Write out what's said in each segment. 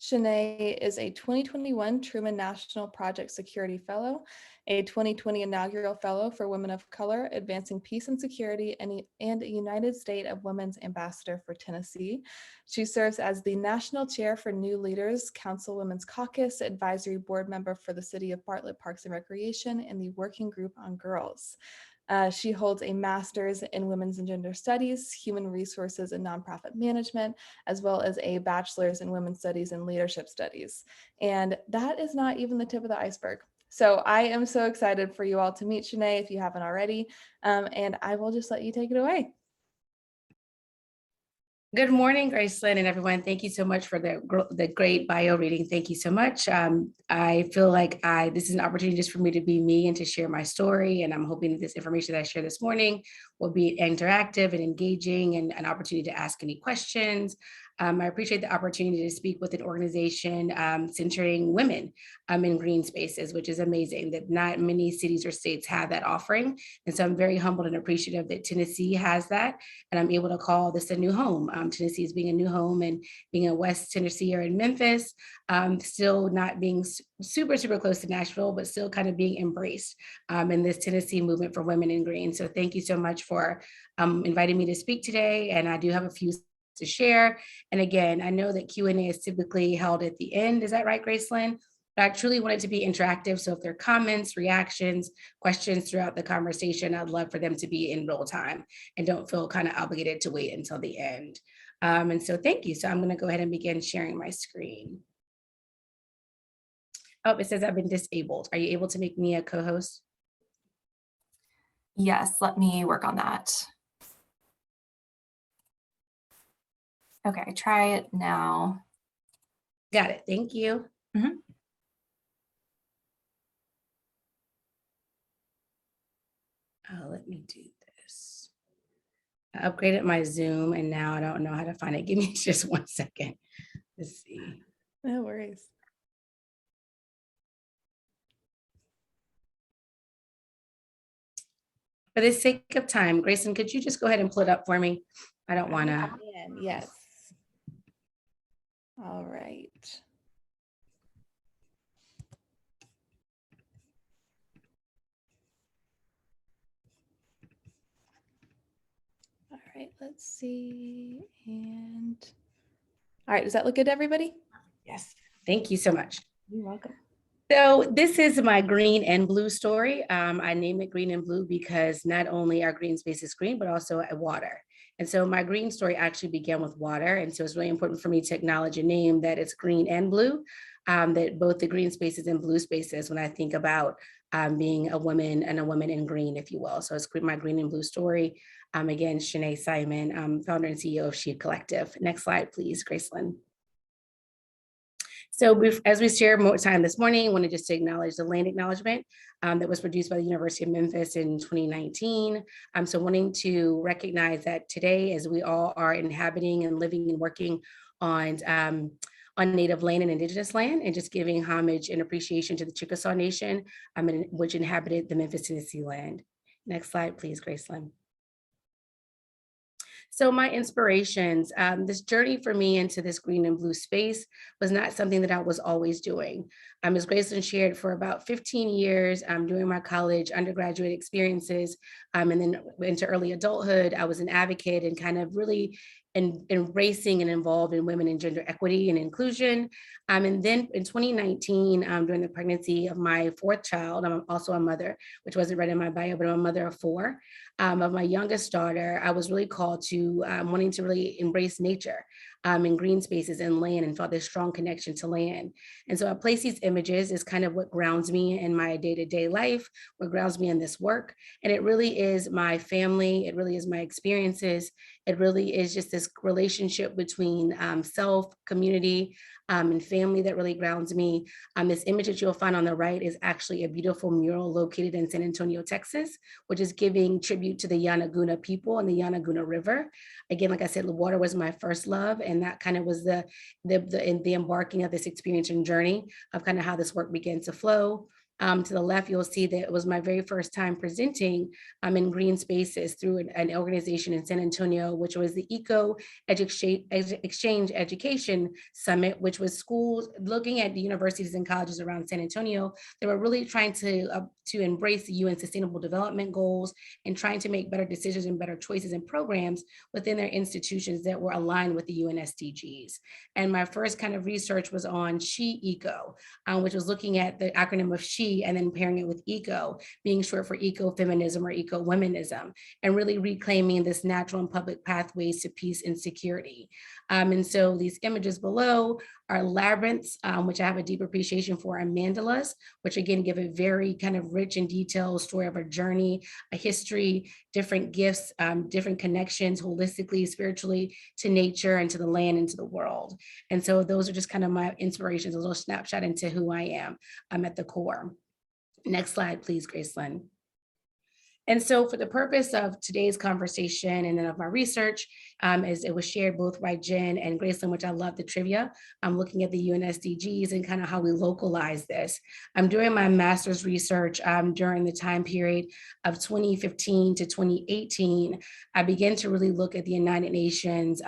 Shenée is a 2021 Truman National Project Security Fellow, a 2020 inaugural Fellow for Women of Color, Advancing Peace and Security, and a United States of Women's Ambassador for Tennessee. She serves as the National Chair for New Leaders, Council Women's Caucus, Advisory Board Member for the City of Bartlett Parks and Recreation, and the Working Group on Girls. She holds a master's in women's and gender studies, human resources and nonprofit management, as well as a bachelor's in women's studies and leadership studies. And that is not even the tip of the iceberg. So I am so excited for you all to meet Shenée if you haven't already. And I will just let you take it away. Good morning, Gracelyn and everyone. Thank you so much for the great bio reading. Thank you so much. I feel like this is an opportunity just for me to be me and to share my story. And I'm hoping that this information that I share this morning will be interactive and engaging and an opportunity to ask any questions. I appreciate the opportunity to speak with an organization centering women in green spaces, which is amazing that not many cities or states have that offering. And so I'm very humbled and appreciative that Tennessee has that. And I'm able to call this a new home. Tennessee is being a new home and being in West Tennessee or in Memphis, still not being super close to Nashville, but still kind of being embraced in this Tennessee movement for women in green. So thank you so much for inviting me to speak today. And I do have a few to share. And again, I know that Q&A is typically held at the end. Is that right, Gracelyn? But I truly want it to be interactive. So if there are comments, reactions, questions throughout the conversation, I'd love for them to be in real time and don't feel kind of obligated to wait until the end. And so thank you. So I'm going to go ahead and begin sharing my screen. Oh, it says I've been disabled. Are you able to make me a co-host? Yes, let me work on that. Okay, try it now. Got it. Thank you. Mm-hmm. Let me do this. I upgraded my Zoom and now I don't know how to find it. Give me just 1 second. Let's see. No worries. For the sake of time, Grayson, could you just go ahead and pull it up for me? I don't want to. Yes. All right. All right, let's see. And all right, does that look good to everybody? Yes. Thank you so much. You're welcome. So this is my green and blue story. I name it green and blue because not only are green spaces green, but also water. And so my green story actually began with water. And so it's really important for me to acknowledge a name that it's green and blue, that both the green spaces and blue spaces when I think about being a woman and a woman in green, if you will. So it's my green and blue story. Again, Shenée Simon, founder and CEO of S.H.E Collective. Next slide, please, Gracelyn. So as we share more time this morning, I wanted just to acknowledge the land acknowledgement that was produced by the University of Memphis in 2019. So wanting to recognize that today, as we all are inhabiting and living and working on Native land and Indigenous land, and just giving homage and appreciation to the Chickasaw Nation, which inhabited the Memphis, Tennessee land. Next slide, please, Gracelyn. So my inspirations, this journey for me into this green and blue space was not something that I was always doing. As Gracelyn shared, for about 15 years during my college undergraduate experiences, and then into early adulthood, I was an advocate and kind of really embracing and involved in women and gender equity and inclusion. And then in 2019, during the pregnancy of my fourth child, I'm also a mother, which wasn't read in my bio, but I'm a mother of four. Of my youngest daughter, I was really called to wanting to really embrace nature in green spaces and land, and felt this strong connection to land. And so I place these images as kind of what grounds me in my day-to-day life, what grounds me in this work. And it really is my family. It really is my experiences. It really is just this relationship between self, community, and family that really grounds me. This image that you'll find on the right is actually a beautiful mural located in San Antonio, Texas, which is giving tribute to the Yanaguna people and the Yanaguna River. Again, like I said, the water was my first love, and that kind of was the embarking of this experience and journey of kind of how this work began to flow. To the left, you'll see that it was my very first time presenting in green spaces through an organization in San Antonio, which was the Eco Exchange Education Summit, which was schools looking at the universities and colleges around San Antonio. They were really trying to embrace the UN Sustainable Development Goals and trying to make better decisions and better choices and programs within their institutions that were aligned with the UN SDGs. And my first kind of research was on S.H.E Eco, which was looking at the acronym of S.H.E and then pairing it with Eco, being short for ecofeminism or eco-womenism, and really reclaiming this natural and public pathways to peace and security. And so these images below are labyrinths, which I have a deep appreciation for, and mandalas, which again give a very kind of rich and detailed story of a journey, a history, different gifts, different connections holistically, spiritually to nature and to the land and to the world. And so those are just kind of my inspirations, a little snapshot into who I am. I'm at the core. Next slide, please, Gracelyn. And so for the purpose of today's conversation and then of my research, as it was shared both by Jen and Gracelyn, which I love the trivia, I'm looking at the UN SDGs and kind of how we localize this. I'm doing my master's research during the time period of 2015 to 2018. I began to really look at the United Nations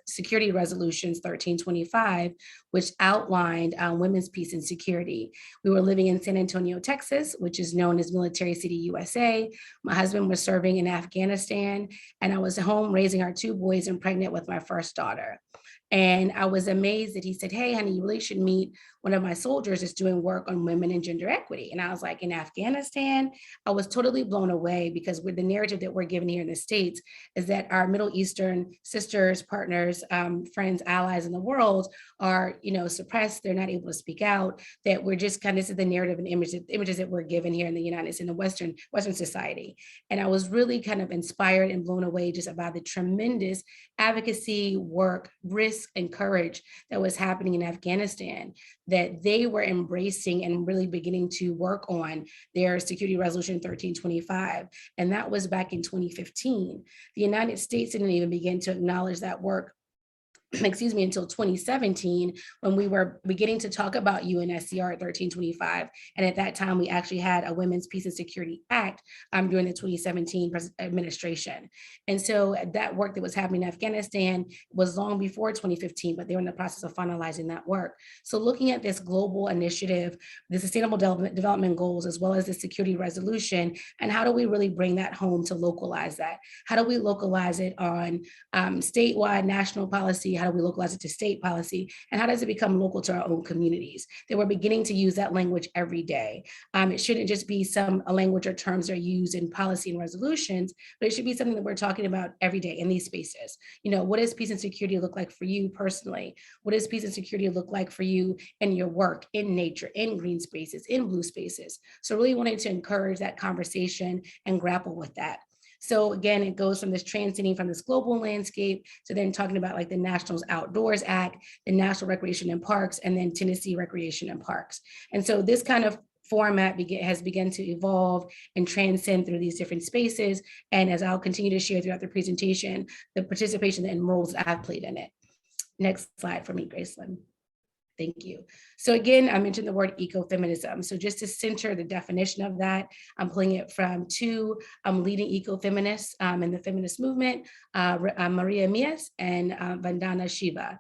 Security Resolutions 1325, which outlined women's peace and security. We were living in San Antonio, Texas, which is known as Military City, USA. My husband was serving in Afghanistan, and I was home raising our 2 boys and pregnant with my first daughter. And I was amazed that he said, "Hey, honey, you really should meet one of my soldiers that's doing work on women and gender equity." And I was like, in Afghanistan? I was totally blown away, because with the narrative that we're given here in the States is that our Middle Eastern sisters, partners, friends, allies in the world are, suppressed. They're not able to speak out, that we're just kind of, this is the narrative and images that we're given here in the United States, in the Western society. And I was really kind of inspired and blown away just about the tremendous advocacy, work, risk, and courage that was happening in Afghanistan, that they were embracing and really beginning to work on their Security Resolution 1325. And that was back in 2015. The United States didn't even begin to acknowledge that work until 2017, when we were beginning to talk about UNSCR 1325. And at that time, we actually had a Women's Peace and Security Act during the 2017 administration. And so that work that was happening in Afghanistan was long before 2015, but they were in the process of finalizing that work. So looking at this global initiative, the Sustainable Development Goals, as well as the Security Resolution, and how do we really bring that home to localize that? How do we localize it on statewide national policy? How do we localize it to state policy? And how does it become local to our own communities? That we're beginning to use that language every day. It shouldn't just be a language or terms that are used in policy and resolutions, but it should be something that we're talking about every day in these spaces. What does peace and security look like for you personally? What does peace and security look like for you in your work, in nature, in green spaces, in blue spaces? So really wanting to encourage that conversation and grapple with that. So again, it goes from this transcending from this global landscape to then talking about like the National Outdoors Act, the National Recreation and Parks, and then Tennessee Recreation and Parks. And so this kind of format has begun to evolve and transcend through these different spaces. And as I'll continue to share throughout the presentation, the participation and roles that I've played in it. Next slide for me, Gracelyn. Thank you. So again, I mentioned the word ecofeminism. So just to center the definition of that, I'm pulling it from 2 leading ecofeminists in the feminist movement, Maria Mies and Vandana Shiva.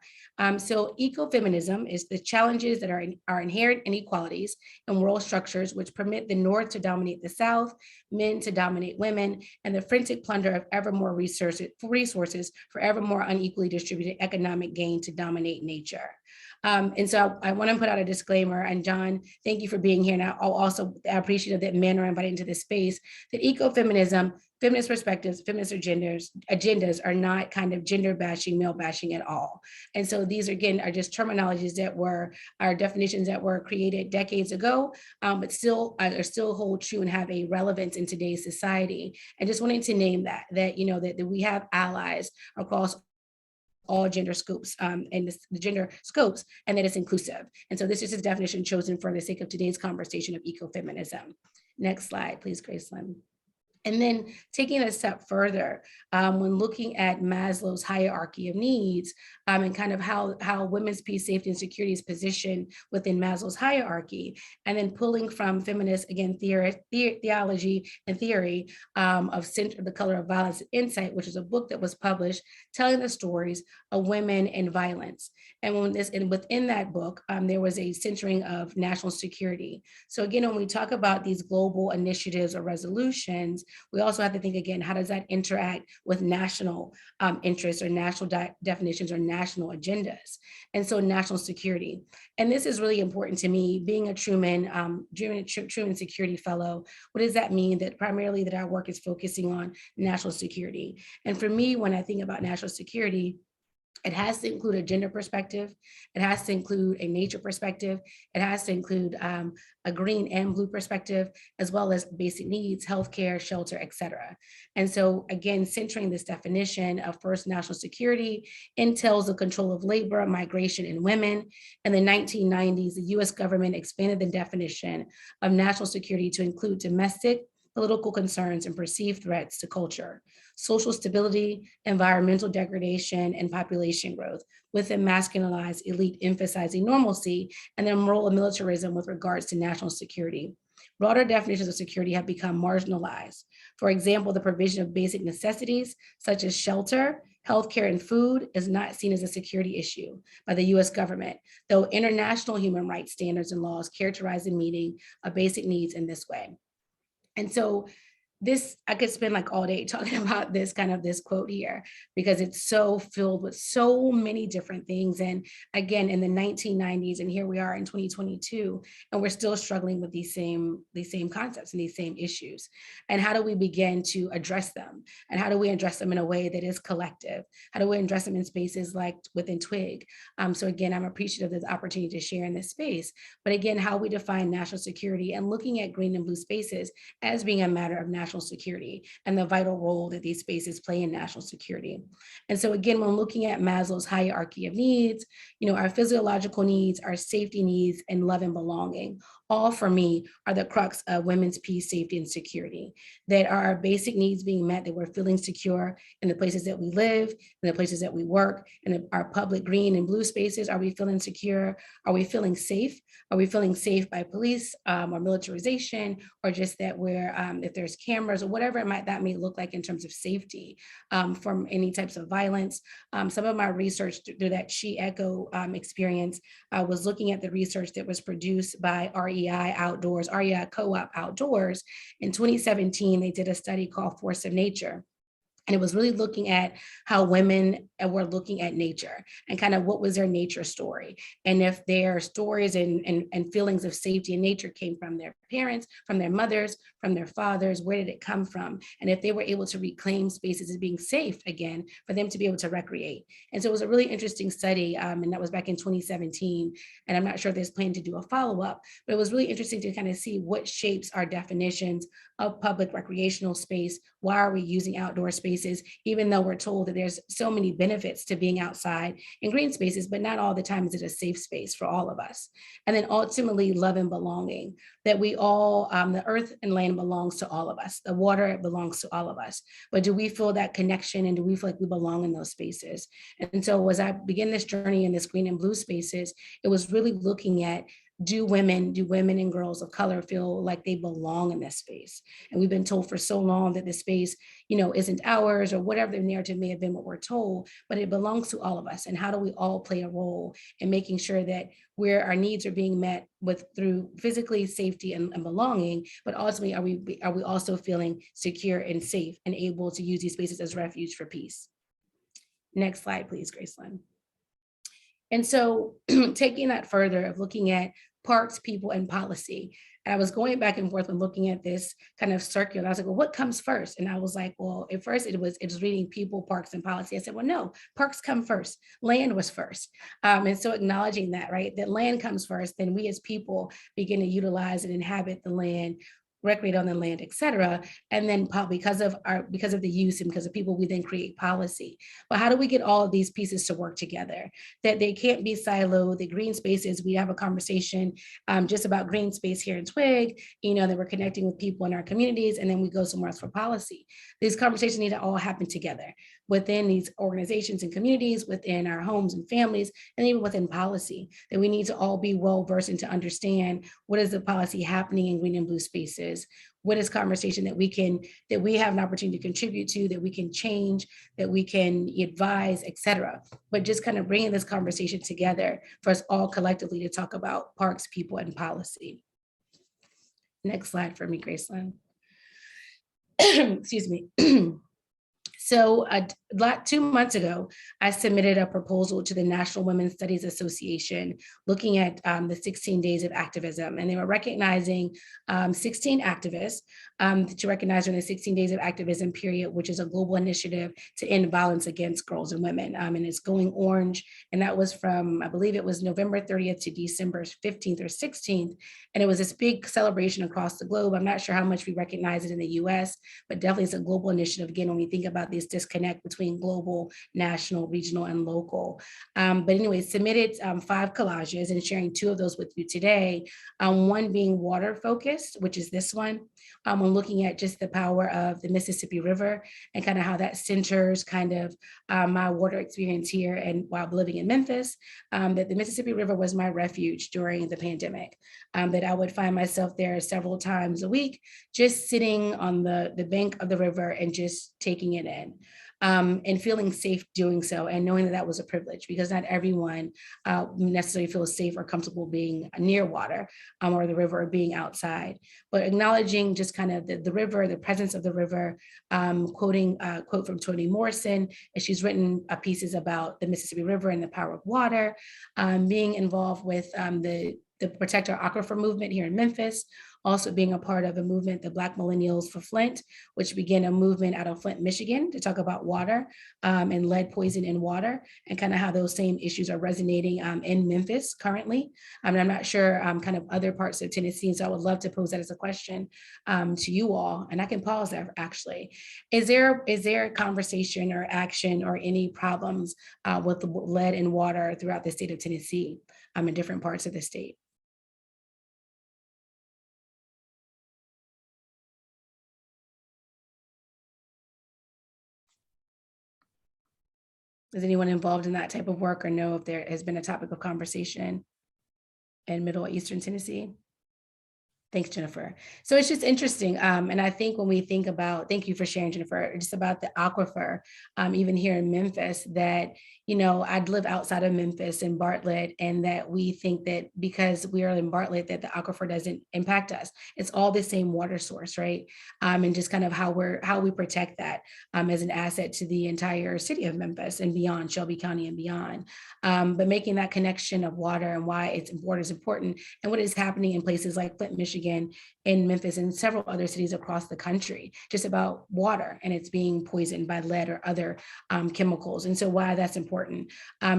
So ecofeminism is the challenges that are inherent inequalities in world structures which permit the North to dominate the South, men to dominate women, and the frantic plunder of ever more resources for ever more unequally distributed economic gain to dominate nature. And so I want to put out a disclaimer, and John, thank you for being here. And I'll also appreciate that men are invited into this space, that ecofeminism, feminist perspectives, feminist agendas are not kind of gender bashing, male bashing at all. And so these, again, are just terminologies that are definitions that were created decades ago, but still hold true and have a relevance in today's society. And just wanting to name that we have allies across all gender scopes and the gender scopes, and that it's inclusive. And so this is a definition chosen for the sake of today's conversation of ecofeminism. Next slide, please, Gracelyn. And then taking it a step further, when looking at Maslow's hierarchy of needs, and kind of how women's peace, safety, and security is positioned within Maslow's hierarchy, and then pulling from feminist, again, theology and theory of Center, the Color of Violence and Insight, which is a book that was published telling the stories of women and violence. And within that book, there was a centering of national security. So again, when we talk about these global initiatives or resolutions, we also have to think again, how does that interact with national interests or national definitions or national agendas? And so national security. And this is really important to me, being a Truman Security Fellow. What does that mean? That primarily that our work is focusing on national security. And for me, when I think about national security, it has to include a gender perspective. It has to include a nature perspective. It has to include a green and blue perspective, as well as basic needs, healthcare, shelter, et cetera. And so again, centering this definition of first national security entails the control of labor, migration, and women. In the 1990s, the US government expanded the definition of national security to include domestic, political concerns, and perceived threats to culture, social stability, environmental degradation, and population growth, with a masculinized elite emphasizing normalcy and the role of militarism with regards to national security. Broader definitions of security have become marginalized. For example, the provision of basic necessities such as shelter, healthcare, and food is not seen as a security issue by the US government, though international human rights standards and laws characterize the meeting of basic needs in this way. And so this, I could spend like all day talking about this quote here, because it's so filled with so many different things. And again, in the 1990s, and here we are in 2022, and we're still struggling with these same concepts and these same issues. And how do we begin to address them? And how do we address them in a way that is collective? How do we address them in spaces like within TWIG? So again, I'm appreciative of the opportunity to share in this space. But again, how we define national security and looking at green and blue spaces as being a matter of national security and the vital role that these spaces play in national security. And so again, when looking at Maslow's hierarchy of needs, our physiological needs, our safety needs, and love and belonging, all for me are the crux of women's peace, safety, and security, that are our basic needs being met, that we're feeling secure in the places that we live, in the places that we work, in our public green and blue spaces. Are we feeling secure? Are we feeling safe? Are we feeling safe by police or militarization, or just that we're, if there's cameras or whatever that may look like in terms of safety from any types of violence. Some of my research through that S.H.E ECHO experience was looking at the research that was produced by REI Co-op Outdoors. In 2017, they did a study called Force of Nature. And it was really looking at how women were looking at nature and kind of what was their nature story. And if their stories and feelings of safety in nature came from their parents, from their mothers, from their fathers, where did it come from? And if they were able to reclaim spaces as being safe again, for them to be able to recreate. And so it was a really interesting study. And that was back in 2017. And I'm not sure if there's planned to do a follow-up, but it was really interesting to kind of see what shapes our definitions of public recreational space. Why are we using outdoor spaces, even though we're told that there's so many benefits to being outside in green spaces, but not all the time is it a safe space for all of us. And then ultimately love and belonging, that we all, the earth and land belongs to all of us. The water belongs to all of us. But do we feel that connection, and do we feel like we belong in those spaces? And so as I begin this journey in this green and blue spaces, it was really looking at, do women and girls of color feel like they belong in this space? And we've been told for so long that this space, isn't ours, or whatever the narrative may have been what we're told, but it belongs to all of us. And how do we all play a role in making sure that where our needs are being met through physically safety and belonging, but ultimately are we also feeling secure and safe and able to use these spaces as refuge for peace? Next slide, please, Gracelyn. And so taking that further of looking at parks, people, and policy. And I was going back and forth and looking at this kind of circular. I was like, well, what comes first? And I was like, well, at first it was reading people, parks, and policy. I said, well, no, parks come first. Land was first. And so acknowledging that, right, that land comes first, then we as people begin to utilize and inhabit the land. recreate on the land, et cetera. And then because of the use and because of people, we then create policy. But how do we get all of these pieces to work together? That they can't be siloed. The green spaces, we have a conversation just about green space here in TWIG, that we're connecting with people in our communities, and then we go somewhere else for policy. These conversations need to all happen together within these organizations and communities, within our homes and families, and even within policy, that we need to all be well-versed and to understand what is the policy happening in green and blue spaces, what is conversation that we have an opportunity to contribute to, that we can change, that we can advise, et cetera. But just kind of bringing this conversation together for us all collectively to talk about parks, people, and policy. Next slide for me, Gracelyn. Excuse me. So 2 months ago, I submitted a proposal to the National Women's Studies Association looking at the 16 days of activism, and they were recognizing 16 activists to recognize during the 16 days of activism period, which is a global initiative to end violence against girls and women. And it's going orange, and that was from, I believe it was November 30th to December 15th or 16th. And it was this big celebration across the globe. I'm not sure how much we recognize it in the US, but definitely it's a global initiative. Again, when we think about this disconnect between global, national, regional, and local. But anyway, submitted 5 collages and sharing 2 of those with you today. One being water focused, which is this one. When looking at just the power of the Mississippi River and kind of how that centers kind of my water experience here and while living in Memphis, that the Mississippi River was my refuge during the pandemic, that I would find myself there several times a week, just sitting on the bank of the river and just taking it in. And feeling safe doing so, and knowing that that was a privilege, because not everyone necessarily feels safe or comfortable being near water or the river or being outside. But acknowledging just kind of the river, the presence of the river, quoting a quote from Toni Morrison, and she's written pieces about the Mississippi River and the power of water, being involved with the Protect Our Aquifer movement here in Memphis, also being a part of a movement, the Black Millennials for Flint, which began a movement out of Flint, Michigan, to talk about water and lead poison in water, and kind of how those same issues are resonating in Memphis currently. And I'm not sure kind of other parts of Tennessee, so I would love to pose that as a question to you all, and I can pause there actually. Is there a conversation or action or any problems with the lead in water throughout the state of Tennessee in different parts of the state? Is anyone involved in that type of work or know if there has been a topic of conversation in Middle Eastern Tennessee? Thanks, Jennifer. So it's just interesting. And I think when we think about, thank you for sharing, Jennifer, just about the aquifer, even here in Memphis, that, I'd live outside of Memphis in Bartlett, and that we think that because we are in Bartlett, that the aquifer doesn't impact us. It's all the same water source, right? And just kind of how we protect that as an asset to the entire city of Memphis and beyond, Shelby County and beyond. But making that connection of water and why it's important, and what is happening in places like Flint, Michigan, in Memphis, and several other cities across the country, just about water and it's being poisoned by lead or other chemicals. And so why that's important.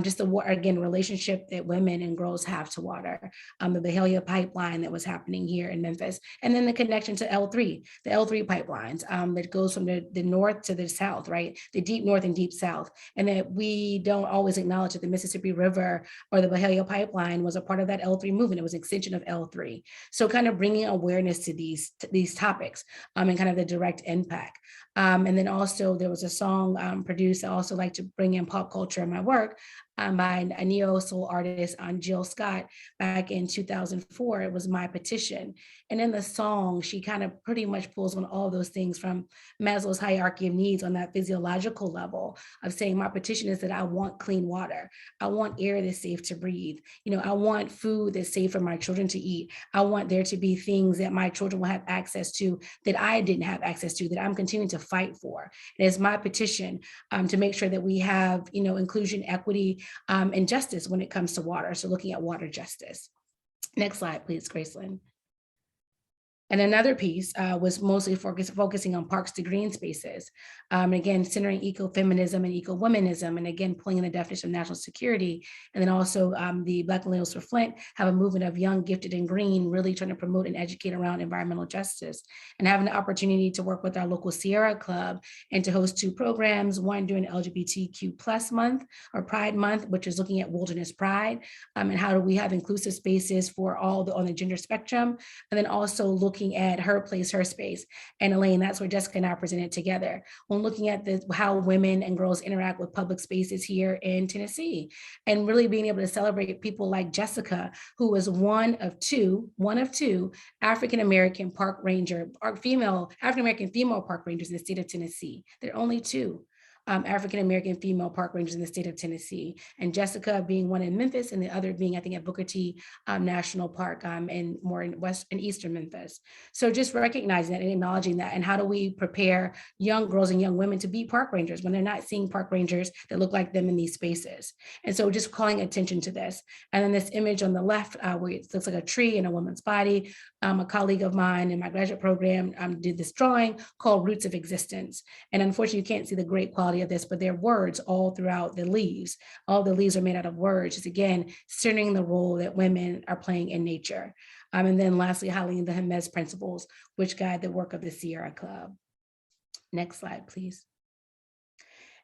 Just the water, again, relationship that women and girls have to water, the Mahalia pipeline that was happening here in Memphis, and then the connection to L3, the L3 pipelines that goes from the north to the south, right? The deep north and deep south. And that we don't always acknowledge that the Mississippi River or the Mahalia pipeline was a part of that L3 movement. It was an extension of L3. So kind of bringing awareness to these topics and kind of the direct impact. And then also there was a song produced. I also like to bring in pop culture in my work by a neo-soul artist, Jill Scott, back in 2004. It was My Petition. And in the song, she kind of pretty much pulls on all those things from Maslow's hierarchy of needs on that physiological level of saying, my petition is that I want clean water. I want air that's safe to breathe. I want food that's safe for my children to eat. I want there to be things that my children will have access to that I didn't have access to, that I'm continuing to fight for. And it's my petition to make sure that we have, inclusion, equity, and justice when it comes to water. So looking at water justice. Next slide, please, Gracelyn. And another piece was mostly focusing on parks to green spaces. Again, centering ecofeminism and eco-womanism, and again, pulling in the definition of national security. And then also the Black Millennials for Flint have a movement of young, gifted, and green, really trying to promote and educate around environmental justice, and having the opportunity to work with our local Sierra Club and to host 2 programs, one during LGBTQ plus month or Pride Month, which is looking at wilderness pride, and how do we have inclusive spaces for all on the gender spectrum, and then also looking at Her Place, Her Space. And Elaine, that's where Jessica and I presented together when looking at how women and girls interact with public spaces here in Tennessee, and really being able to celebrate people like Jessica, who was one of two African-American park ranger, African-American female park rangers in the state of Tennessee. There are only 2. African-American female park rangers in the state of Tennessee, and Jessica being one in Memphis and the other being, I think, at Booker T National Park and more in eastern Memphis. So just recognizing that and acknowledging that, and how do we prepare young girls and young women to be park rangers when they're not seeing park rangers that look like them in these spaces? And so just calling attention to this. And then this image on the left, where it looks like a tree in a woman's body, a colleague of mine in my graduate program did this drawing called Roots of Existence. And unfortunately, you can't see the great quality of this, but there are words all throughout the leaves. All the leaves are made out of words. It's again, centering the role that women are playing in nature. And then lastly, highlighting the Hermes principles, which guide the work of the Sierra Club. Next slide, please.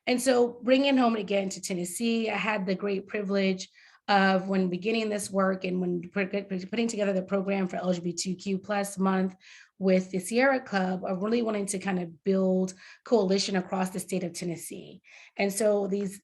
And so bringing home again to Tennessee, I had the great privilege of, when beginning this work and when putting together the program for LGBTQ plus month with the Sierra Club, of really wanting to kind of build coalition across the state of Tennessee. And so these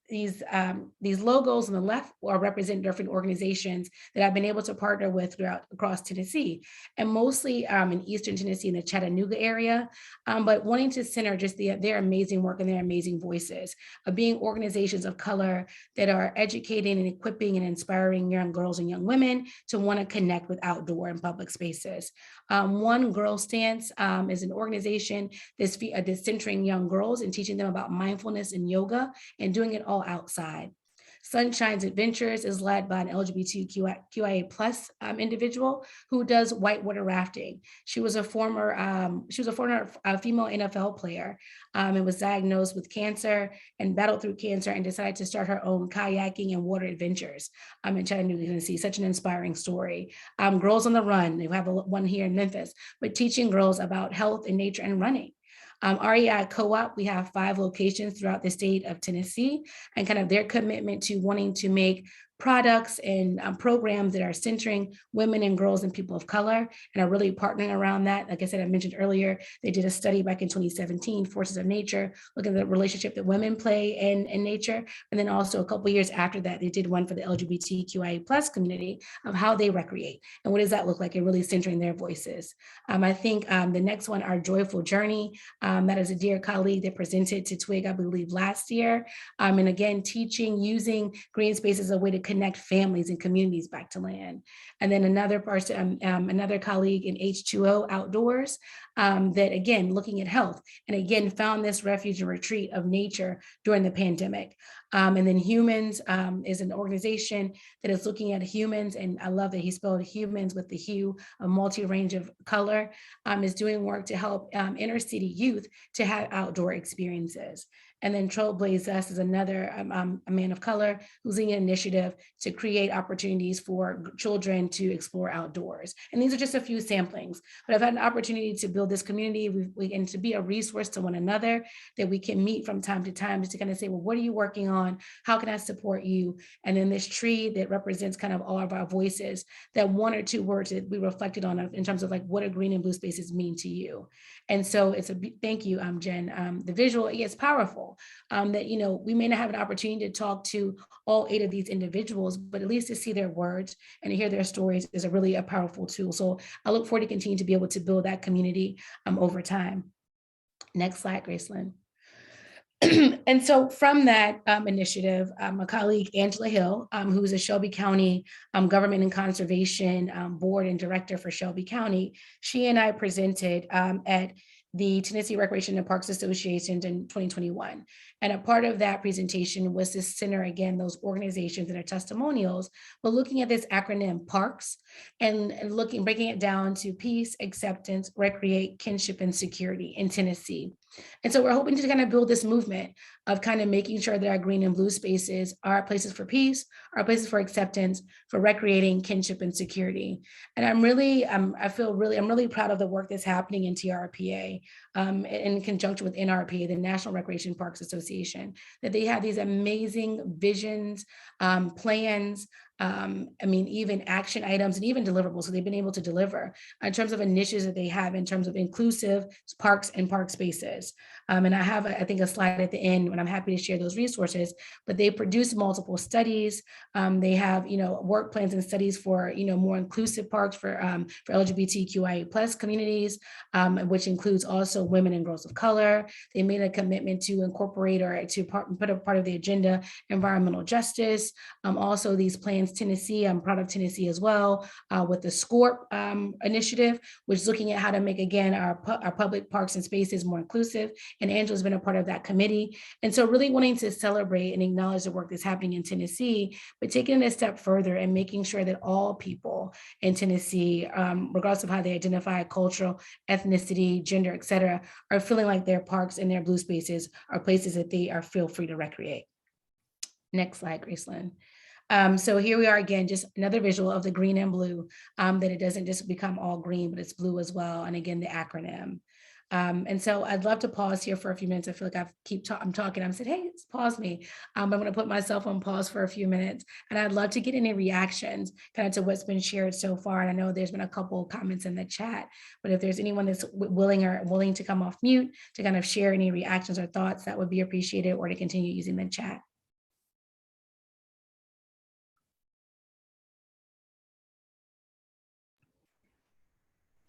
logos on the left represent different organizations that I've been able to partner with across Tennessee, and mostly in Eastern Tennessee in the Chattanooga area, but wanting to center just their amazing work and their amazing voices of being organizations of color that are educating and equipping and inspiring young girls and young women to want to connect with outdoor and public spaces. One Girl Stance is an organization that's centering young girls and teaching them about mindfulness and yoga and doing it all outside. Sunshine's Adventures is led by an LGBTQIA plus individual who does whitewater rafting. She was a former female NFL player and was diagnosed with cancer and battled through cancer and decided to start her own kayaking and water adventures in Chattanooga, Tennessee. Such an inspiring story. Girls on the Run, they have one here in Memphis, but teaching girls about health and nature and running. REI Co-op, we have 5 locations throughout the state of Tennessee, and kind of their commitment to wanting to make products and programs that are centering women and girls and people of color, and are really partnering around that. Like I said, I mentioned earlier, they did a study back in 2017, Forces of Nature, looking at the relationship that women play in nature. And then also a couple of years after that, they did one for the LGBTQIA plus community of how they recreate and what does that look like, and really centering their voices. I think the next one, Our Joyful Journey, that is a dear colleague that presented to TWIG, I believe, last year. And again, teaching, using green spaces as a way to connect families and communities back to land. And then another person, another colleague in H2O Outdoors, that again, looking at health, and again, found this refuge and retreat of nature during the pandemic. And then Humans is an organization that is looking at humans, and I love that he spelled humans with the hue, a multi-range of color, is doing work to help inner city youth to have outdoor experiences. And then Trailblaze Us is another a man of color who's leading an initiative to create opportunities for children to explore outdoors. And these are just a few samplings, but I've had an opportunity to build this community and to be a resource to one another, that we can meet from time to time just to kind of say, well, what are you working on? How can I support you? And then this tree that represents kind of all of our voices, that 1 or 2 words that we reflected on in terms of like, what do green and blue spaces mean to you? And so it's thank you, Jen. The visual is powerful. That, you know, we may not have an opportunity to talk to all 8 of these individuals, but at least to see their words and to hear their stories is really a powerful tool. So I look forward to continue to be able to build that community over time. Next slide, Gracelyn. And so from that initiative, a colleague, Angela Hill, who's a Shelby County Government and Conservation Board and Director for Shelby County, she and I presented at the Tennessee Recreation and Parks Association in 2021. And a part of that presentation was to center, again, those organizations and their testimonials, but looking at this acronym PARKS and breaking it down to peace, acceptance, recreate, kinship, and security in Tennessee. And so we're hoping to kind of build this movement of kind of making sure that our green and blue spaces are places for peace, are places for acceptance, for recreating, kinship, and security. And I'm really proud of the work that's happening in TRPA in conjunction with NRPA, the National Recreation Parks Association, that they have these amazing visions, plans, even action items and even deliverables. So they've been able to deliver in terms of initiatives that they have in terms of inclusive parks and park spaces. And I have, I think, a slide at the end when I'm happy to share those resources, but they produce multiple studies. They have, work plans and studies for, more inclusive parks for LGBTQIA plus communities, which includes also women and girls of color. They made a commitment to incorporate or to put a part of the agenda, environmental justice. Also these plans, Tennessee, I'm proud of Tennessee as well, with the SCORP initiative, which is looking at how to make, again, our public parks and spaces more inclusive. And Angela's been a part of that committee. And so really wanting to celebrate and acknowledge the work that's happening in Tennessee, but taking it a step further and making sure that all people in Tennessee, regardless of how they identify, cultural, ethnicity, gender, et cetera, are feeling like their parks and their blue spaces are places that they feel free to recreate. Next slide, Gracelyn. So here we are again, just another visual of the green and blue, that it doesn't just become all green, but it's blue as well. And again, the acronym. And so I'd love to pause here for a few minutes. I feel like I'm talking. I'm saying, hey, pause me. I'm going to put myself on pause for a few minutes. And I'd love to get any reactions kind of to what's been shared so far. And I know there's been a couple of comments in the chat, but if there's anyone that's willing to come off mute to kind of share any reactions or thoughts, that would be appreciated, or to continue using the chat.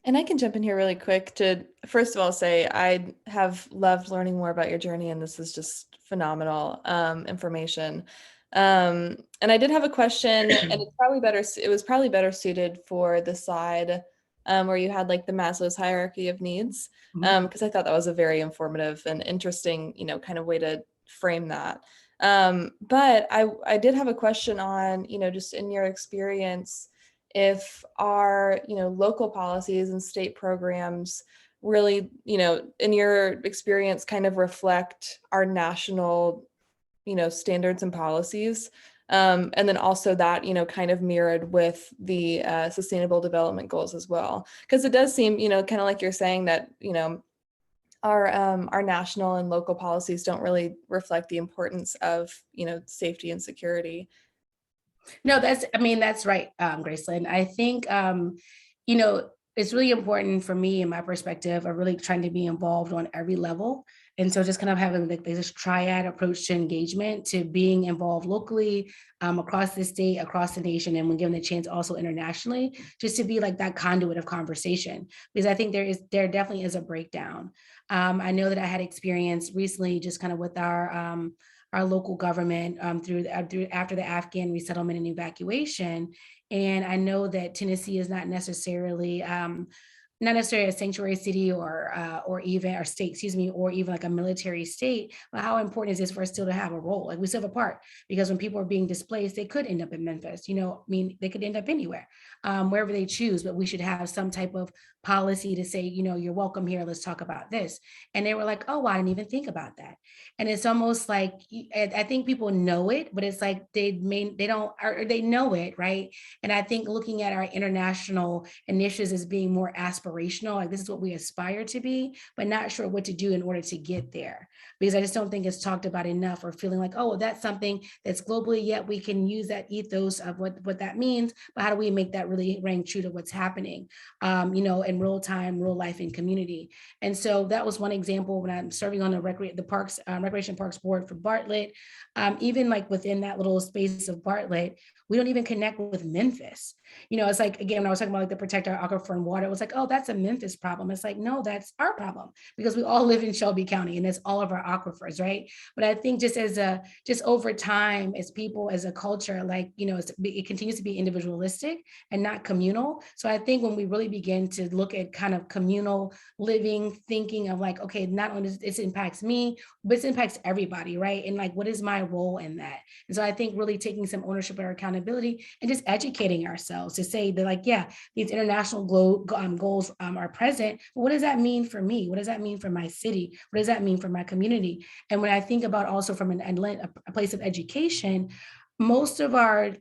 And I can jump in here really quick to, first of all, say I have loved learning more about your journey, and this is just phenomenal information. And I did have a question, and it was probably better suited for the side where you had like the Maslow's hierarchy of needs, because I thought that was a very informative and interesting, kind of way to frame that. But I did have a question on, just in your experience, if our local policies and state programs really in your experience kind of reflect our national standards and policies, and then also that kind of mirrored with the sustainable development goals as well, because it does seem kind of like you're saying that our national and local policies don't really reflect the importance of safety and security. No, that's right, Gracelyn. I think, it's really important for me, in my perspective, of really trying to be involved on every level. And so just kind of having this triad approach to engagement, to being involved locally, across the state, across the nation, and when given the chance also internationally, just to be like that conduit of conversation. Because I think there definitely is a breakdown. I know that I had experience recently just kind of with our local government after the Afghan resettlement and evacuation. And I know that Tennessee is not necessarily a sanctuary city or even like a military state, but how important is this for us still to have a role? Like, we still have a part, because when people are being displaced, they could end up in Memphis, they could end up anywhere, wherever they choose, but we should have some type of policy to say, you're welcome here, let's talk about this. And they were like, oh, I didn't even think about that. And it's almost like, I think people know it, but it's like they don't, or they know it, right? And I think looking at our international initiatives as being more aspirational, like this is what we aspire to be, but not sure what to do in order to get there. Because I just don't think it's talked about enough, or feeling like, oh, that's something that's globally, yet we can use that ethos of what that means, but how do we make that really ring true to what's happening, in real time, real life, and community. And so that was one example when I'm serving on the Recreation Parks Board for Bartlett. Even like within that little space of Bartlett, we don't even connect with Memphis. It's like, again, when I was talking about like the protect our aquifer and water, it was like, oh, that's a Memphis problem. It's like, no, that's our problem because we all live in Shelby County and it's all of our aquifers, right? But I think just over time, as people, as a culture, like, it continues to be individualistic and not communal. So I think when we really begin to look at kind of communal living, thinking of like, okay, not only does this impacts me, but it impacts everybody, right? And like, what is my role in that? And so I think really taking some ownership or accountability and just educating ourselves to say that, like, yeah, these international goals are present, but what does that mean for me? What does that mean for my city? What does that mean for my community? And when I think about also from a place of education, most of our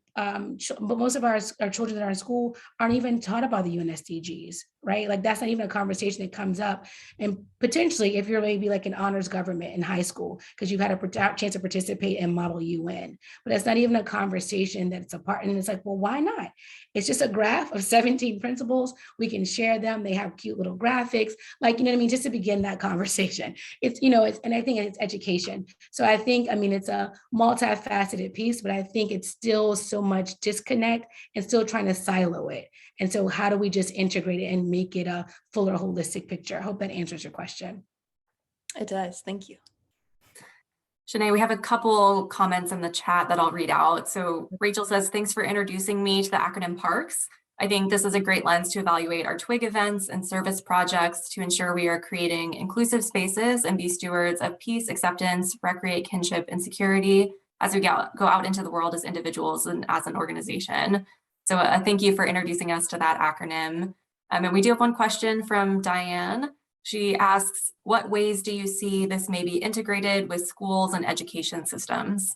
children that are in school aren't even taught about the UN SDGs, right? Like that's not even a conversation that comes up. And potentially, if you're maybe like an honors government in high school, because you've had a chance to participate in Model UN, but it's not even a conversation that's a part. And it's like, well, why not? It's just a graph of 17 principles. We can share them. They have cute little graphics, like, you know what I mean? Just to begin that conversation. And I think it's education. So I think, it's a multifaceted piece, but I think it's still so much disconnect and still trying to silo it. And so how do we just integrate it and make it a fuller holistic picture? I hope that answers your question. It does. Thank you. Shenée, we have a couple comments in the chat that I'll read out. So Rachel says, thanks for introducing me to the acronym PARCS. I think this is a great lens to evaluate our TWIG events and service projects to ensure we are creating inclusive spaces and be stewards of peace, acceptance, recreate kinship, and security as we go out into the world as individuals and as an organization. So thank you for introducing us to that acronym. And we do have one question from Diane. She asks, what ways do you see this may be integrated with schools and education systems?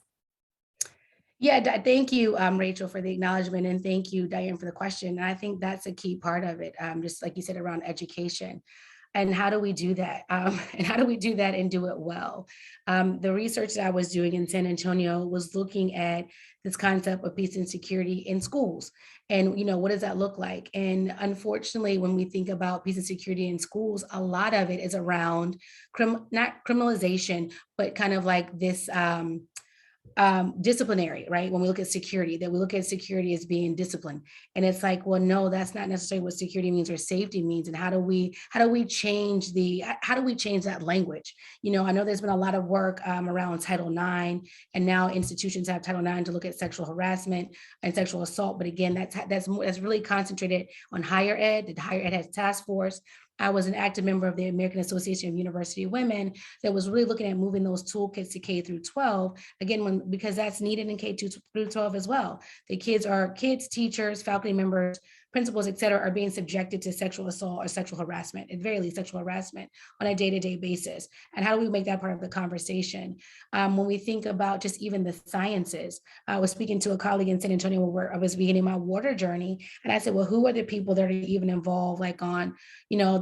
Yeah, thank you, Rachel, for the acknowledgement, and thank you, Diane, for the question. And I think that's a key part of it, just like you said, around education. And how do we do that? And how do we do that and do it well? The research that I was doing in San Antonio was looking at this concept of peace and security in schools. And, what does that look like? And unfortunately, when we think about peace and security in schools, a lot of it is around not criminalization, but kind of like this disciplinary, right? When we look at security, that we look at security as being disciplined. And it's like, well, no, that's not necessarily what security means or safety means. And how do we change that language? I know there's been a lot of work around Title IX, and now institutions have Title IX to look at sexual harassment and sexual assault. But again, that's really concentrated on higher ed. The higher ed has task force. I was an active member of the American Association of University Women that was really looking at moving those toolkits to K through 12, again, because that's needed in K through 12 as well. The kids, teachers, faculty members, principals, et cetera, are being subjected to sexual assault or sexual harassment, at very least sexual harassment on a day-to-day basis. And how do we make that part of the conversation? When we think about just even the sciences, I was speaking to a colleague in San Antonio where I was beginning my water journey. And I said, well, who are the people that are even involved, like on,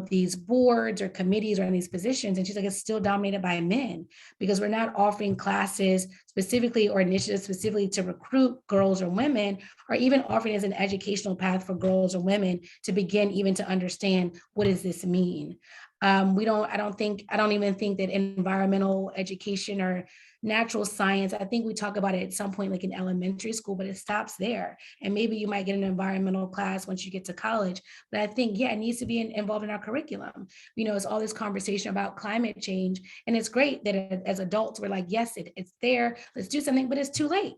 these boards or committees or in these positions? And she's like, it's still dominated by men because we're not offering classes specifically or initiatives specifically to recruit girls or women, or even offering as an educational path for girls or women to begin even to understand, what does this mean? I don't even think that environmental education or natural science, I think we talk about it at some point, like in elementary school, but it stops there. And maybe you might get an environmental class once you get to college. But I think, it needs to be involved in our curriculum. It's all this conversation about climate change. And it's great that as adults, we're like, yes, it's there, let's do something, but it's too late.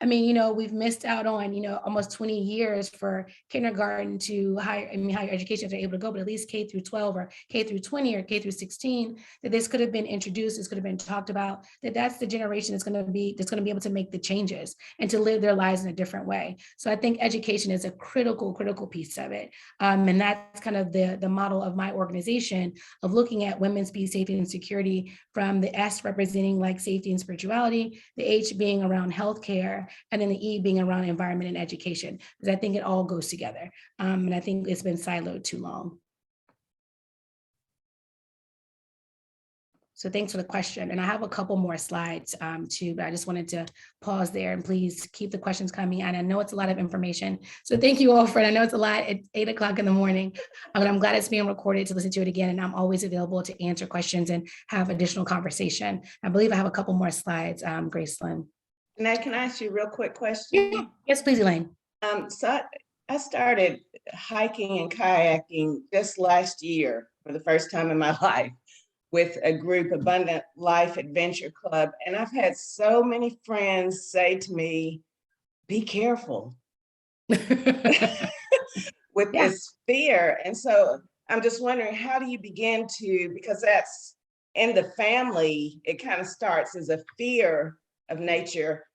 We've missed out on, almost 20 years for kindergarten to higher education if they're able to go, but at least K through 12 or K through 20 or K through 16, that this could have been introduced, this could have been talked about, that's the generation that's going to be able to make the changes and to live their lives in a different way. So I think education is a critical piece of it. And that's kind of the model of my organization of looking at women's peace, safety, and security, from the S representing like safety and spirituality, the H being around healthcare, and then the E being around environment and education, because I think it all goes together. And I think it's been siloed too long. So thanks for the question. And I have a couple more slides too, but I just wanted to pause there, and please keep the questions coming. And I know it's a lot of information. So thank you all for it. I know it's a lot at 8 o'clock in the morning, but I'm glad it's being recorded to listen to it again. And I'm always available to answer questions and have additional conversation. I believe I have a couple more slides, Gracelyn. And can I ask you a real quick question? Yeah. Yes, please, Elaine. So I started hiking and kayaking just last year for the first time in my life with a group, Abundant Life Adventure Club. And I've had so many friends say to me, be careful with Yeah. this fear. And so I'm just wondering, how do you begin to, because that's in the family, it kind of starts as a fear of nature.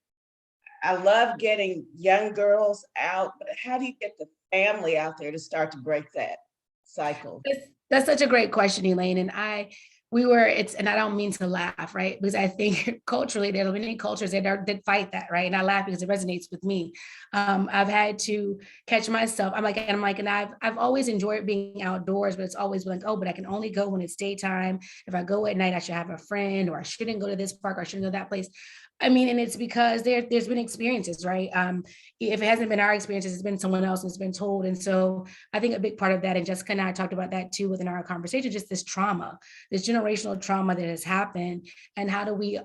I love getting young girls out, but how do you get the family out there to start to break that cycle? That's such a great question, Elaine. And and I don't mean to laugh, right? Because I think culturally, there are many cultures that fight that, right? And I laugh because it resonates with me. I've had to catch myself. And I've always enjoyed being outdoors, but it's always been like, oh, but I can only go when it's daytime. If I go at night, I should have a friend, or I shouldn't go to this park, or I shouldn't go to that place. I mean, and it's because there's been experiences, right? If it hasn't been our experiences, it's been someone else that's been told. And so I think a big part of that, and Jessica and I talked about that too within our conversation, just this trauma, this generational trauma that has happened, and how do we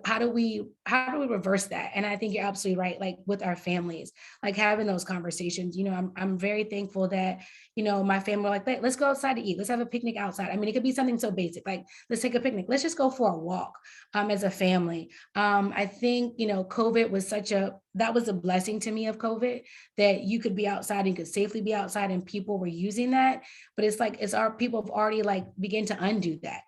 reverse that? And I think you're absolutely right. Like with our families, like having those conversations. I'm very thankful that my family were like, let's go outside to eat. Let's have a picnic outside. I mean, it could be something so basic, like let's take a picnic. Let's just go for a walk as a family. I think COVID was that was a blessing to me of COVID, that you could be outside and could safely be outside, and people were using that. But it's our people have already begin to undo that.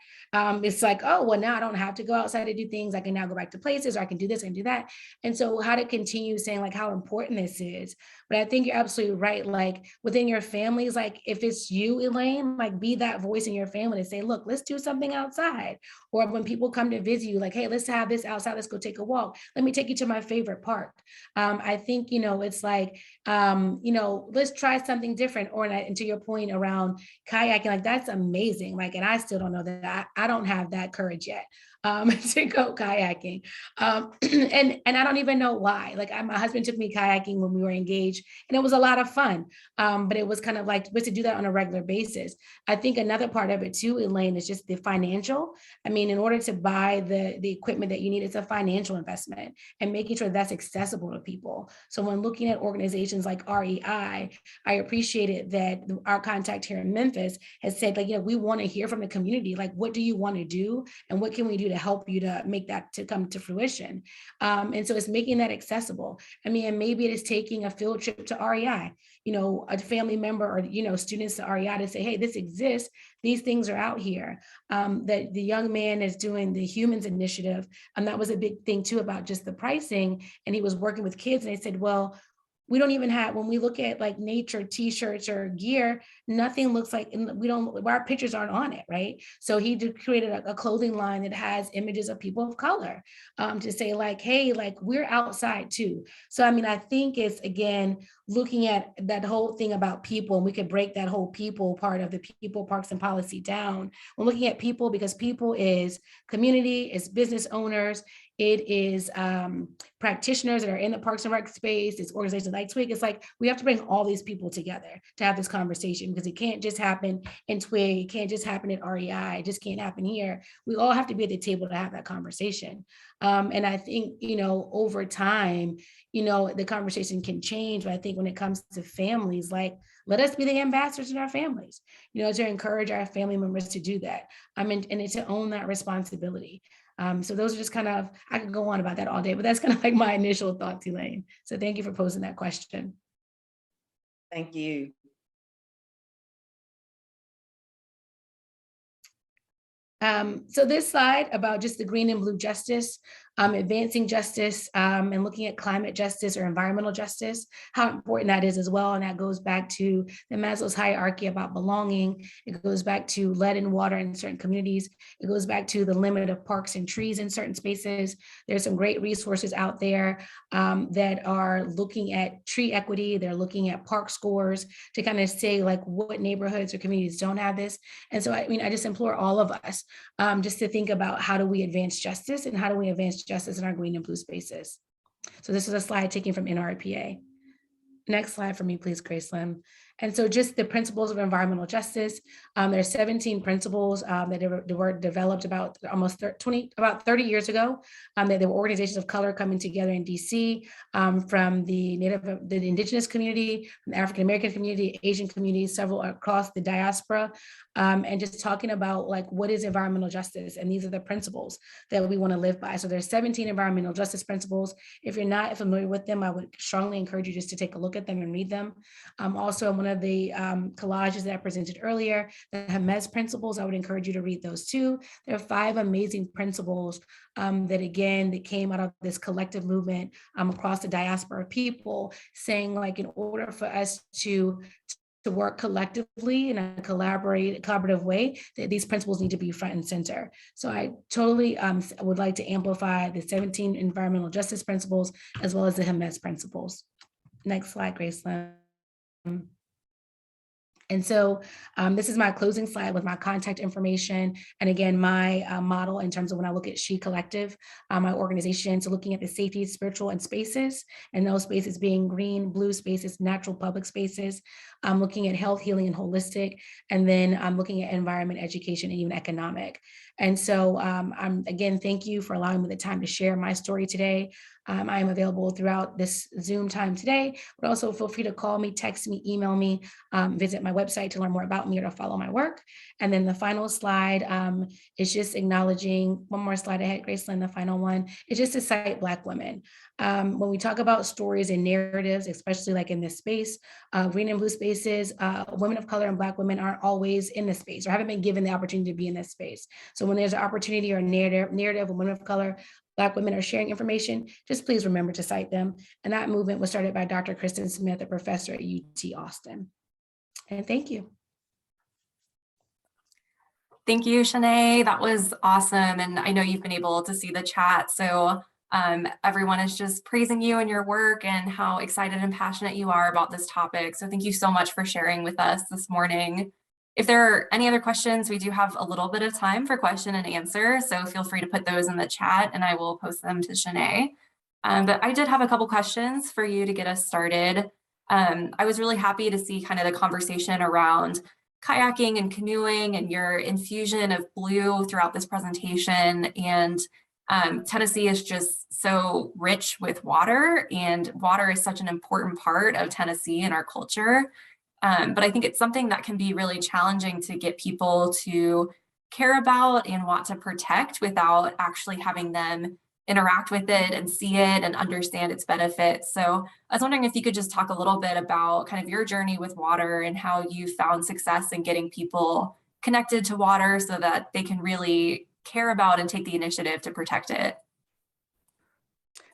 It's like, oh, well, now I don't have to go outside to do things. I can now go back to places, or I can do this and do that. And so how to continue saying how important this is. But I think you're absolutely right. Like within your families, if it's you, Elaine, be that voice in your family to say, look, let's do something outside. Or when people come to visit you, hey, let's have this outside. Let's go take a walk. Let me take you to my favorite park. I think, it's let's try something different. And to your point around kayaking, that's amazing. And I still don't know that. I don't have that courage yet to go kayaking. And I don't even know why. My husband took me kayaking when we were engaged, and it was a lot of fun. But it was kind of to do that on a regular basis. I think another part of it too, Elaine, is just the financial. I mean, in order to buy the equipment that you need, it's a financial investment, and making sure that's accessible to people. So when looking at organizations like REI, I appreciated that our contact here in Memphis has said, we want to hear from the community. What do you want to do? And what can we do to help you to make that to come to fruition? And so it's making that accessible. I mean, and maybe it is taking a field trip to REI, a family member or, students to REI to say, hey, this exists. These things are out here. That the young man is doing the Humans Initiative. And that was a big thing too about just the pricing. And he was working with kids, and they said, well, we don't even have, when we look at nature t-shirts or gear, nothing looks like, our pictures aren't on it, right? So he created a clothing line that has images of people of color to say hey, we're outside too. So, I mean, I think it's, again, looking at that whole thing about people, and we could break that whole people part of the people, parks, and policy down. We're looking at people because people is community, is business owners, it is practitioners that are in the Parks and Rec space, it's organizations like TWIG. It's we have to bring all these people together to have this conversation, because it can't just happen in TWIG, it can't just happen at REI, it just can't happen here. We all have to be at the table to have that conversation. And I think, over time, the conversation can change. But I think when it comes to families, let us be the ambassadors in our families, to encourage our family members to do that. And to own that responsibility. So those are just kind of, I could go on about that all day, but that's kind of my initial thoughts, Elaine. So thank you for posing that question. Thank you. So this slide about just the green and blue justice, advancing justice, and looking at climate justice or environmental justice, how important that is as well. And that goes back to the Maslow's hierarchy about belonging. It goes back to lead and water in certain communities. It goes back to the limit of parks and trees in certain spaces. There's some great resources out there that are looking at tree equity. They're looking at park scores to kind of say what neighborhoods or communities don't have this. And so, I mean, I just implore all of us just to think about how do we advance justice, and how do we advance justice in our green and blue spaces. So this is a slide taken from NRPA. Next slide for me, please, Gracelyn. And so just the principles of environmental justice. There are 17 principles that were developed about almost 30 years ago. That there were organizations of color coming together in DC from the indigenous community, from the African American community, Asian community, several across the diaspora, and just talking about like what is environmental justice. And these are the principles that we want to live by. So there's 17 environmental justice principles. If you're not familiar with them, I would strongly encourage you just to take a look at them and read them. Also, one of the collages that I presented earlier, the S.H.E principles, I would encourage you to read those too. There are 5 amazing principles that came out of this collective movement across the diaspora of people, saying like in order for us to work collectively in a collaborative way, that these principles need to be front and center. So I totally would like to amplify the 17 environmental justice principles as well as the S.H.E principles. Next slide, Gracelyn. And so this is my closing slide with my contact information. And again, my model in terms of when I look at S.H.E Collective, my organization, so looking at the safety, spiritual, and spaces, and those spaces being green, blue spaces, natural public spaces. I'm looking at health, healing, and holistic. And then I'm looking at environment, education, and even economic. And so again, thank you for allowing me the time to share my story today. I am available throughout this Zoom time today, but also feel free to call me, text me, email me, visit my website to learn more about me or to follow my work. And then the final slide is just acknowledging, one more slide ahead, Gracelyn, the final one, is just to cite Black women. When we talk about stories and narratives, especially like in this space, green and blue spaces, women of color and Black women aren't always in this space or haven't been given the opportunity to be in this space. So when there's an opportunity or narrative of women of color, Black women are sharing information, just please remember to cite them. And that movement was started by Dr. Kristen Smith, a professor at UT Austin. And thank you. Thank you, Shenée. That was awesome. And I know you've been able to see the chat. So everyone is just praising you and your work and how excited and passionate you are about this topic. So thank you so much for sharing with us this morning. If there are any other questions, we do have a little bit of time for question and answer. So feel free to put those in the chat and I will post them to Shenée. But I did have a couple questions for you to get us started. I was really happy to see kind of the conversation around kayaking and canoeing and your infusion of blue throughout this presentation. And Tennessee is just so rich with water, and water is such an important part of Tennessee and our culture. But I think it's something that can be really challenging to get people to care about and want to protect without actually having them interact with it and see it and understand its benefits. So I was wondering if you could just talk a little bit about kind of your journey with water and how you found success in getting people connected to water so that they can really care about and take the initiative to protect it.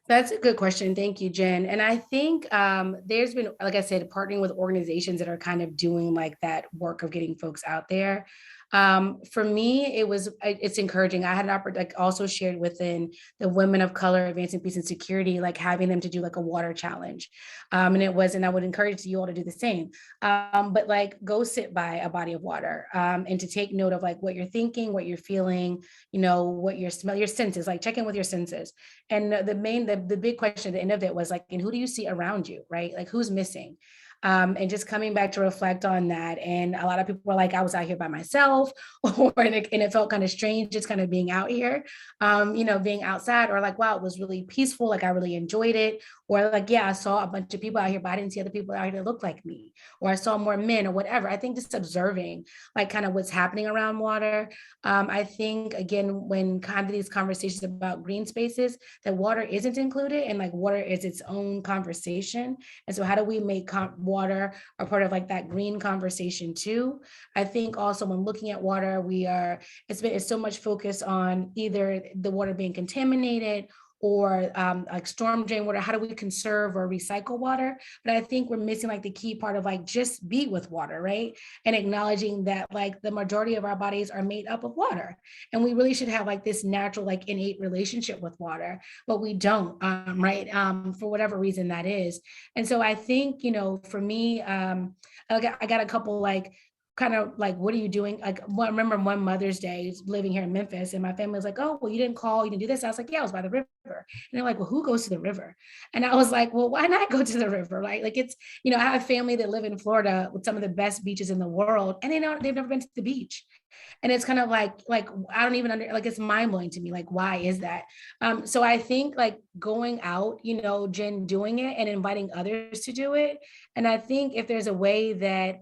That's a good question. Thank you, Jen. And I think there's been, like I said, partnering with organizations that are kind of doing like that work of getting folks out there. For me, it's encouraging. I had an opportunity, like also shared within the Women of Color Advancing Peace and Security, like having them to do like a water challenge. And I would encourage you all to do the same. But like go sit by a body of water and to take note of like what you're thinking, what you're feeling, you know, what your smell, your senses, like check in with your senses. And the big question at the end of it was like, and who do you see around you, right? Like who's missing? And just coming back to reflect on that. And a lot of people were like, I was out here by myself, and it felt kind of strange just kind of being out here, being outside, or like, wow, it was really peaceful. Like I really enjoyed it. Or like, yeah, I saw a bunch of people out here, but I didn't see other people out here that looked like me, or I saw more men or whatever. I think just observing like kind of what's happening around water. I think, again, when kind of these conversations about green spaces, that water isn't included, and like water is its own conversation. And so how do we make water a part of like that green conversation too? I think also when looking at water, it's so much focus on either the water being contaminated or like storm drain water. How do we conserve or recycle water? But I think we're missing like the key part of like just be with water, right? And acknowledging that like the majority of our bodies are made up of water, and we really should have like this natural like innate relationship with water, but we don't, right? For whatever reason that is. And so I think, for me, I got a couple like kind of like, what are you doing? Like, I remember one Mother's Day living here in Memphis, and my family was like, oh, well, you didn't call, you didn't do this. I was like, yeah, I was by the river. And they're like, well, who goes to the river? And I was like, well, why not go to the river? Right? Like it's, you know, I have family that live in Florida with some of the best beaches in the world, and they've never been to the beach. And it's kind of like I don't even like, it's mind blowing to me. Like, why is that? So I think like going out, you know, Jen doing it and inviting others to do it. And I think if there's a way that,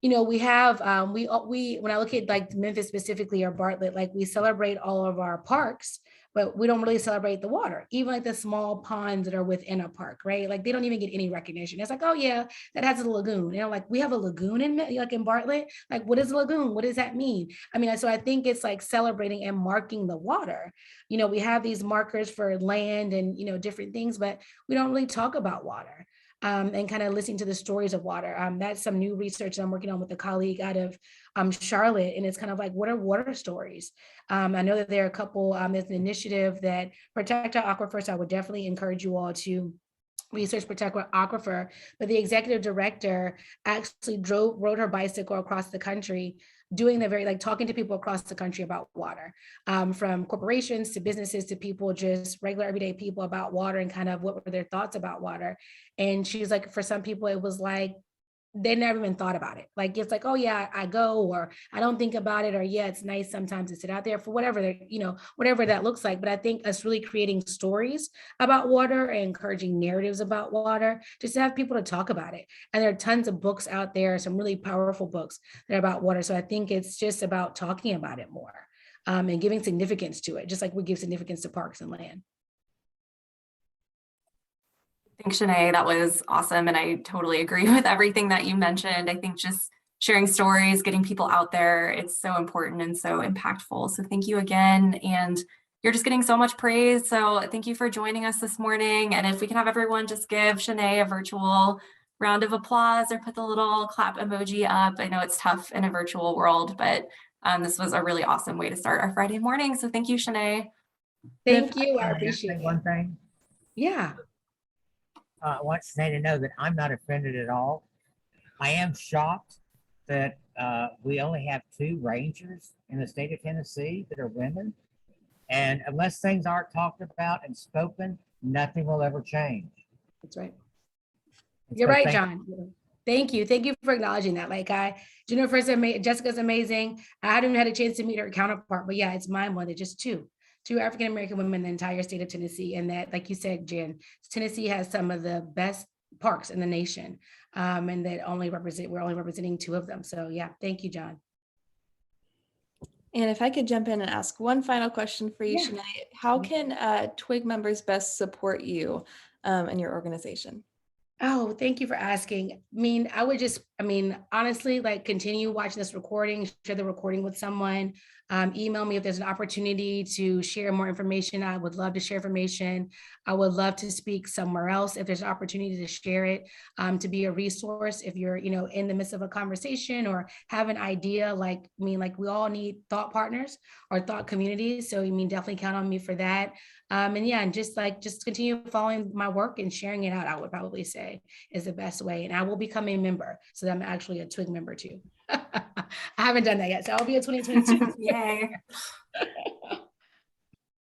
you know, we have, we when I look at like Memphis specifically or Bartlett, like we celebrate all of our parks, but we don't really celebrate the water, even like the small ponds that are within a park, right? Like they don't even get any recognition. It's like, oh yeah, that has a lagoon. You know, like we have a lagoon in like in Bartlett. Like, what is a lagoon? What does that mean? I mean, so I think it's like celebrating and marking the water. You know, we have these markers for land and, you know, different things, but we don't really talk about water. And kind of listening to the stories of water. That's some new research that I'm working on with a colleague out of Charlotte. And it's kind of like, what are water stories? I know that there are a couple, there's an initiative that Protect Our Aquifer. So I would definitely encourage you all to research Protect Our Aquifer, but the executive director actually rode her bicycle across the country, doing the very, like talking to people across the country about water, from corporations to businesses to people, just regular everyday people, about water and kind of what were their thoughts about water. And she's like, for some people, it was like, they never even thought about it. Like, it's like, oh yeah, I go, or I don't think about it, or yeah, it's nice sometimes to sit out there for whatever, you know, whatever that looks like. But I think us really creating stories about water and encouraging narratives about water, just to have people to talk about it. And there are tons of books out there, some really powerful books that are about water. So I think it's just about talking about it more, and giving significance to it, just like we give significance to parks and land. Thanks, Shenée. That was awesome. And I totally agree with everything that you mentioned. I think just sharing stories, getting people out there, it's so important and so impactful. So thank you again. And you're just getting so much praise. So thank you for joining us this morning. And if we can have everyone just give Shenée a virtual round of applause or put the little clap emoji up. I know it's tough in a virtual world, but this was a really awesome way to start our Friday morning. So thank you, Shenée. Thank you. I appreciate it. One thing. Yeah. I want Shenée to know that I'm not offended at all. I am shocked that we only have 2 rangers in the state of Tennessee that are women. And unless things aren't talked about and spoken, nothing will ever change. That's right. And You're so right, John. Thank you. Thank you for acknowledging that. Like Jennifer's amazing, Jessica's amazing. I haven't had a chance to meet her counterpart, but yeah, it's mind blowing. Just two African-American women in the entire state of Tennessee. And that, like you said, Jen, Tennessee has some of the best parks in the nation. And that we're only representing 2 of them. So yeah, thank you, John. And if I could jump in and ask one final question for you, Yeah. Shenée, how can TWIG members best support you and your organization? Oh, thank you for asking. I mean, honestly, like continue watching this recording, share the recording with someone, email me if there's an opportunity to share more information. I would love to share information. I would love to speak somewhere else if there's an opportunity to share it, to be a resource if you're, in the midst of a conversation or have an idea. Like we all need thought partners or thought communities. So definitely count on me for that. And just continue following my work and sharing it out, I would probably say is the best way. And I will become a member so that I'm actually a TWIG member too. I haven't done that yet. So I'll be a 2022. Yay.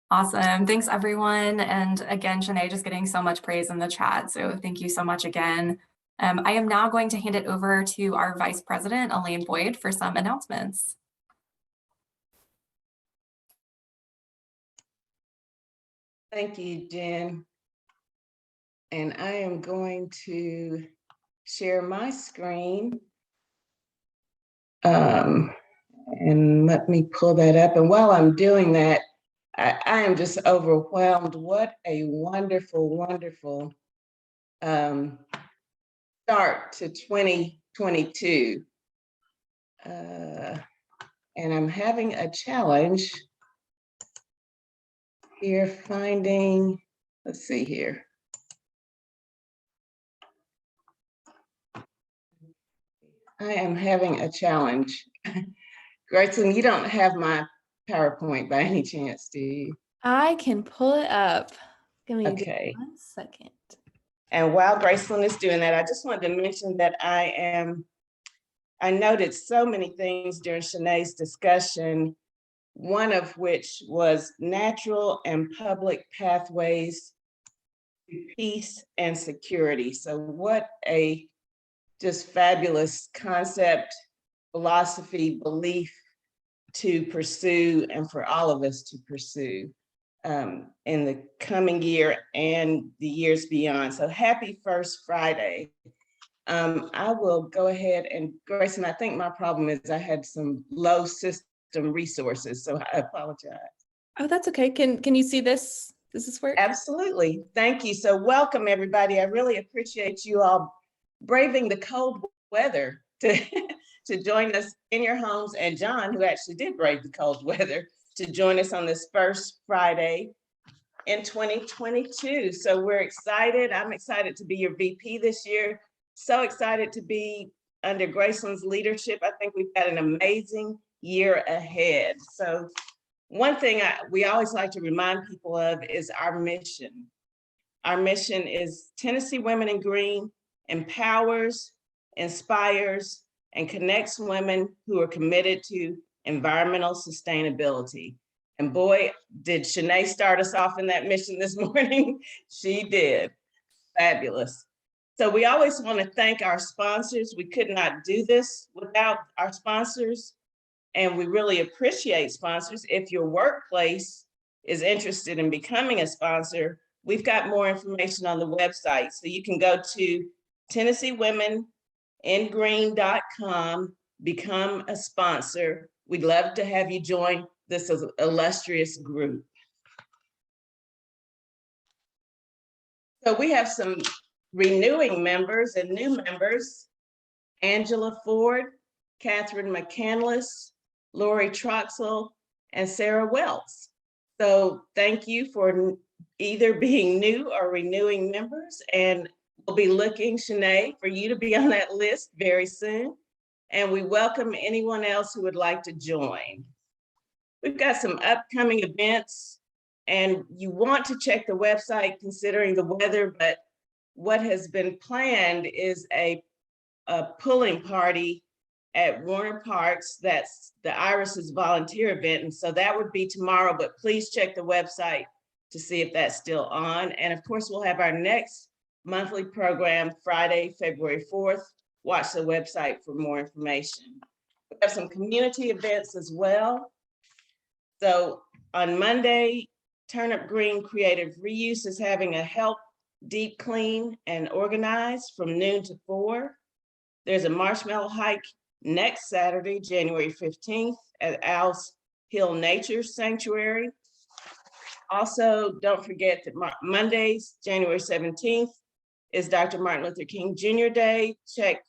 Awesome. Thanks, everyone. And again, Shenée just getting so much praise in the chat. So thank you so much again. I am now going to hand it over to our Vice President, Elaine Boyd, for some announcements. Thank you, Jen. And I am going to share my screen. And let me pull that up. And while I'm doing that, I am just overwhelmed. What a wonderful, wonderful start to 2022. And I'm having a challenge here finding, let's see here. I am having a challenge. Grayson, you don't have my PowerPoint by any chance, do you? I can pull it up. Give me just 1 second. And while Graceland is doing that, I just wanted to mention that I I noted so many things during Shenée's discussion, one of which was natural and public pathways to peace and security. So what a just fabulous concept, philosophy, belief to pursue and for all of us to pursue in the coming year and the years beyond. So happy First Friday. I will go ahead and Grayson, I think my problem is I had some low system resources, so I apologize. Oh, that's okay. Can you see this? Does this work? Absolutely. Thank you. So welcome, everybody. I really appreciate you all braving the cold weather to, to join us in your homes, and John, who actually did brave the cold weather, to join us on this first Friday in 2022. So we're excited. I'm excited to be your VP this year. So excited to be under Graceland's leadership. I think we've got an amazing year ahead. So one thing we always like to remind people of is our mission. Our mission is Tennessee Women in Green empowers, inspires, and connects women who are committed to environmental sustainability. And boy, did Shenée start us off in that mission this morning. She did. Fabulous. So we always want to thank our sponsors. We could not do this without our sponsors. And we really appreciate sponsors. If your workplace is interested in becoming a sponsor, we've got more information on the website. So you can go to TennesseeWomenInGreen.com, become a sponsor. We'd love to have you join this illustrious group. So we have some renewing members and new members: Angela Ford, Catherine McCandless, Lori Troxel, and Sarah Wells. So thank you for either being new or renewing members, and we'll be looking, Shenée, for you to be on that list very soon. And we welcome anyone else who would like to join. We've got some upcoming events, and you want to check the website considering the weather, but what has been planned is a pulling party at Warner Parks. That's the Iris's volunteer event. And so that would be tomorrow, but please check the website to see if that's still on. And of course, we'll have our next monthly program Friday, February 4th. Watch the website for more information. We have some community events as well. So on Monday, Turnip Green Creative Reuse is having a help deep clean and organize from noon to 4. There's a marshmallow hike next Saturday, January 15th at Owl's Hill Nature Sanctuary. Also, don't forget that Mondays, January 17th is Dr. Martin Luther King Jr. Day. Check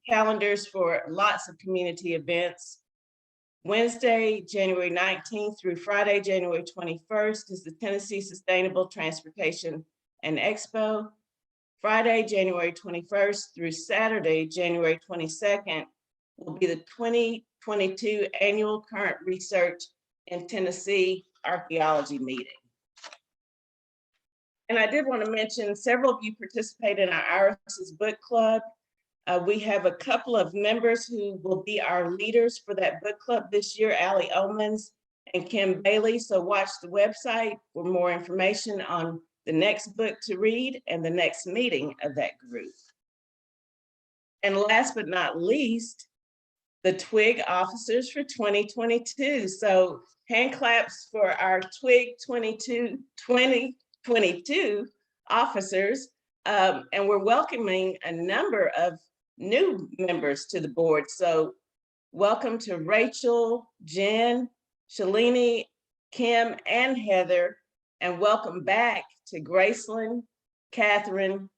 calendars for lots of community events. Wednesday, January 19th through Friday, January 21st is the Tennessee Sustainable Transportation and Expo. Friday, January 21st through Saturday, January 22nd will be the 2022 Annual Current Research in Tennessee Archaeology meeting. And I did want to mention several of you participate in our Iris's Book Club. We have a couple of members who will be our leaders for that book club this year, Allie Omans and Kim Bailey. So watch the website for more information on the next book to read and the next meeting of that group. And last but not least, the TWIG officers for 2022. So hand claps for our TWIG 2022 officers. And we're welcoming a number of new members to the board. So welcome to Rachel, Jen, Shalini, Kim, and Heather. And welcome back to Graceland, Catherine,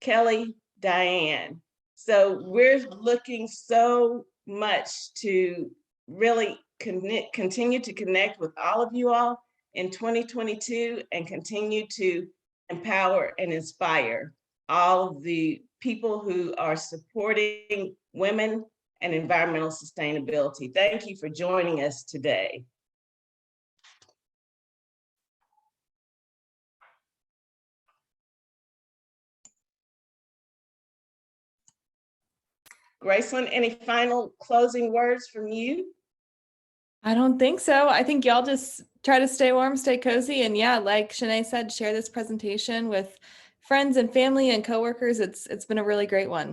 Kelly, Diane. So we're looking so much to really continue to connect with all of you all in 2022 and continue to empower and inspire all the people who are supporting women and environmental sustainability. Thank you for joining us today. Graceland, any final closing words from you? I don't think so. I think y'all just try to stay warm, stay cozy. And yeah, like Shenée said, share this presentation with friends and family and coworkers. It's been a really great one.